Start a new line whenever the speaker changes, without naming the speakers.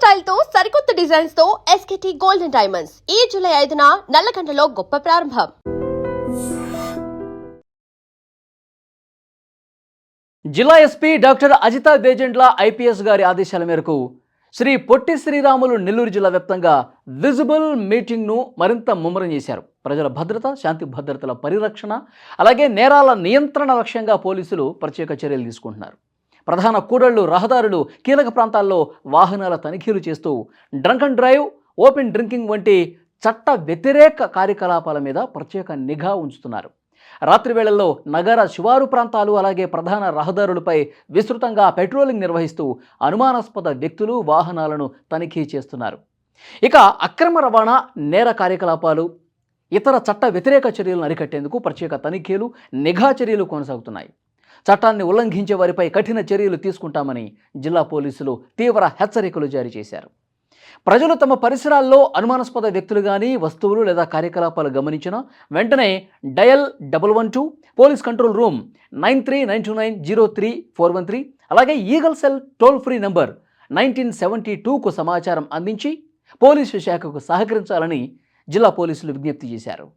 Style తో సరికొత్త designs తో ఎస్కేటీ గోల్డెన్ డైమండ్స్ ఈ జూలై 5న నల్లకంటలో గొప్ప ప్రారంభం.
జిల్లా ఎస్పీ డాక్టర్ అజితా బేజెండ్ల ఐపీఎస్ గారి ఆదేశాల మేరకు శ్రీ పొట్టి శ్రీరాములు నెల్లూరు జిల్లా వ్యాప్తంగా విజిబుల్ మీటింగ్ను మరింత ముమ్మరం చేశారు. ప్రజల భద్రత, శాంతి భద్రతల పరిరక్షణ, అలాగే నేరాల నియంత్రణ లక్ష్యంగా పోలీసులు ప్రత్యేక చర్యలు తీసుకుంటున్నారు. ప్రధాన కూడళ్లు, రహదారులు, కీలక ప్రాంతాల్లో వాహనాల తనిఖీలు చేస్తూ drunk and drive, open drinking వంటి చట్ట వ్యతిరేక కార్యకలాపాల మీద ప్రత్యేక నిఘా ఉంచుతున్నారు. రాత్రి వేళల్లో నగర శివారు ప్రాంతాలు, అలాగే ప్రధాన రహదారులపై విస్తృతంగా పెట్రోలింగ్ నిర్వహిస్తూ అనుమానాస్పద వ్యక్తులు, వాహనాలను తనిఖీ చేస్తున్నారు. ఇక అక్రమ రవాణా, నేర కార్యకలాపాలు, ఇతర చట్ట వ్యతిరేక చర్యలను అరికట్టేందుకు ప్రత్యేక తనిఖీలు, నిఘా చర్యలు కొనసాగుతున్నాయి. చట్టాన్ని ఉల్లంఘించే వారిపై కఠిన చర్యలు తీసుకుంటామని జిల్లా పోలీసులు తీవ్ర హెచ్చరికలు జారీ చేశారు. ప్రజలు తమ పరిసరాల్లో అనుమానాస్పద వ్యక్తులు కానీ, వస్తువులు లేదా కార్యకలాపాలు గమనించినా వెంటనే డయల్ 112, పోలీస్ కంట్రోల్ రూమ్ 9392903413, అలాగే Eagle cell toll free number 1972కు సమాచారం అందించి పోలీసు శాఖకు సహకరించాలని జిల్లా పోలీసులు విజ్ఞప్తి చేశారు.